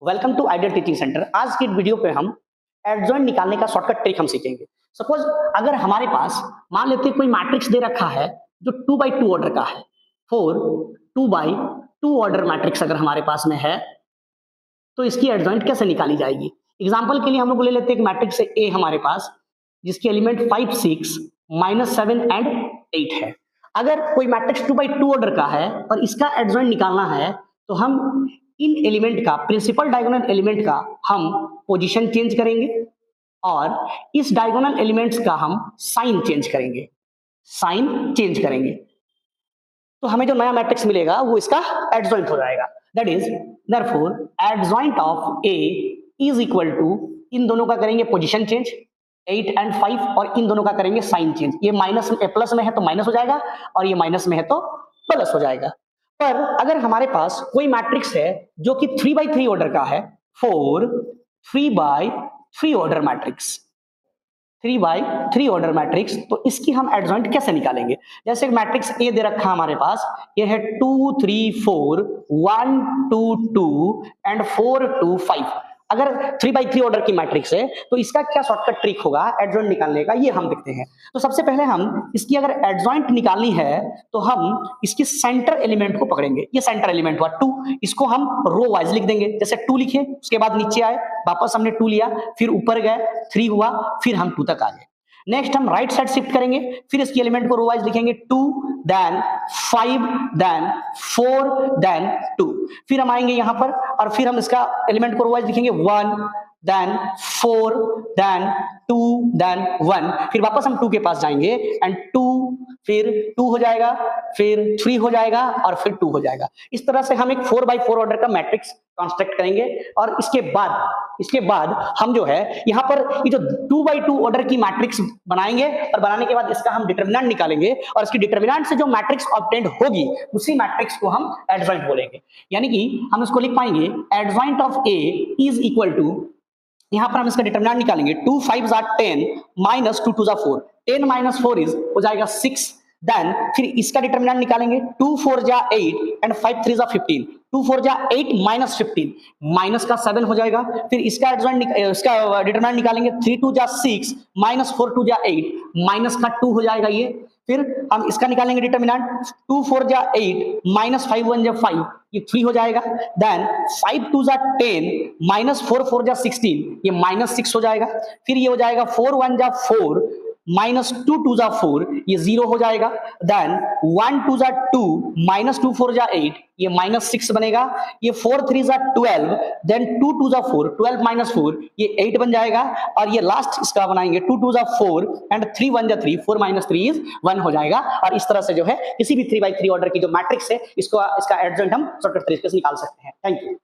Welcome to ideal teaching centre. आज की video पे हम एडजॉइंट निकालने का शॉर्टकट ट्रिक हम सीखेंगे। सपोज अगर हमारे पास मान लेते हैं कोई मैट्रिक्स दे रखा है जो 2x2 ऑर्डर का है, 4 2x2 ऑर्डर मैट्रिक्स अगर हमारे पास में है तो इसकी एडजॉइंट कैसे निकाली जाएगी। एग्जांपल के लिए हम लोग ले लेते हैं एक मैट्रिक्स ए हमारे पास जिसके एलिमेंट 5 6 -7 एंड 8 है। अगर कोई मैट्रिक्स 2x2 ऑर्डर का है और इसका एडजॉइंट निकालना है तो हम इन एलिमेंट का प्रिंसिपल डायगोनल एलिमेंट का हम पोजीशन चेंज करेंगे और इस डायगोनल एलिमेंट्स का हम साइन चेंज करेंगे। तो हमें जो नया मैट्रिक्स मिलेगा वो इसका एडजॉइंट हो जाएगा। That is therefore adjoint of A is equal to, इन दोनों का करेंगे पोजीशन चेंज 8 एंड 5 और इन दोनों का करेंगे साइन चेंज। ये माइनस प्लस में है तो माइनस हो जाएगा और ये माइनस में है तो प्लस हो जाएगा। पर अगर हमारे पास कोई मैट्रिक्स है जो कि 3x3 ऑर्डर का है, 4 3x3 order matrix, 3x3 order matrix, तो इसकी हम एडजॉइंट कैसे निकालेंगे। जैसे मैट्रिक्स ए दे रखा हमारे पास, ये है 2 3 4 1 2 2 एंड 4 2 5। अगर 3x3 ऑर्डर की मैट्रिक्स है तो इसका क्या शॉर्टकट ट्रिक होगा एडजॉइंट निकालने का, ये हम देखते हैं। तो सबसे पहले हम इसकी अगर एडजॉइंट निकालनी है तो हम इसकी सेंटर एलिमेंट को पकड़ेंगे। ये सेंटर एलिमेंट हुआ 2, इसको हम रो वाइज लिख देंगे। जैसे 2 लिखे, उसके बाद नीचे आए, वापस हमने 2 लिया, फिर ऊपर गए 3 हुआ, फिर हम 2 तक आ गए। नेक्स्ट हम राइट साइड शिफ्ट करेंगे, फिर इसकी एलिमेंट को रो वाइज लिखेंगे 2 देन 5 देन 4 देन 2। फिर हम आएंगे यहां पर और फिर हम इसका एलिमेंट को रो वाइज लिखेंगे 1 देन 4 देन 2 देन 1। फिर वापस हम 2 के पास जाएंगे एंड 2 फिर 2 हो जाएगा, फिर 3 हो जाएगा और फिर 2 हो जाएगा। इस तरह से हम एक 4x4 ऑर्डर का मैट्रिक्स कंस्ट्रक्ट करेंगे और इसके बाद हम जो है यहाँ पर ये जो 2x2 ऑर्डर की मैट्रिक्स बनाएंगे और बनाने के बाद इसका हम डिटरमिनेंट निकालेंगे और इसकी डिटरमिनेंट से जो मैट्रिक्स ऑब्टेन्ड होगी उसी मैट्रिक्स को हम एडजॉइंट बोलेंगे। यानी कि हम इसको लिख पाएंगे adjoint of A is equal to, यहां पर हम इसका डिटरमिनेंट निकालेंगे 2 5 10 minus 2 2 4, 10 minus 4 इज हो जाएगा 6। देन फिर इसका डिटरमिनेंट निकालेंगे 2 4 8 एंड 5 3 15, 2 4 8 minus 15, माइनस का 7 हो जाएगा। फिर इसका एडजॉइंट इसका डिटरमिनेंट निकालेंगे 3 2 6 minus 4 2 8, माइनस का 2 हो जाएगा ये। फिर हम इसका निकालेंगे डिटरमिनेंट 2 4 8 minus 5 1 5, ये 3 हो जाएगा। देन 5 2 10 minus 4 4 16, ये माइनस 6 हो जाएगा। फिर ये हो जाएगा 4 1 4 minus 2 2 4, ये 0 हो जाएगा। देन 1 2 2 minus 2 4 8, ये माइनस 6 बनेगा। ये 4 3 12, देन 2 2 4 12 minus 4, ये 8 बन जाएगा। और ये लास्ट इसका बनाएंगे 2 2 4 एंड 3 1 3, 4 minus 3 इज 1 हो जाएगा। और इस तरह से जो है किसी भी 3x3 ऑर्डर की जो मैट्रिक्स है इसका एडजॉइंट हम शॉर्टकट तरीके से निकाल सकते हैं। Thank you.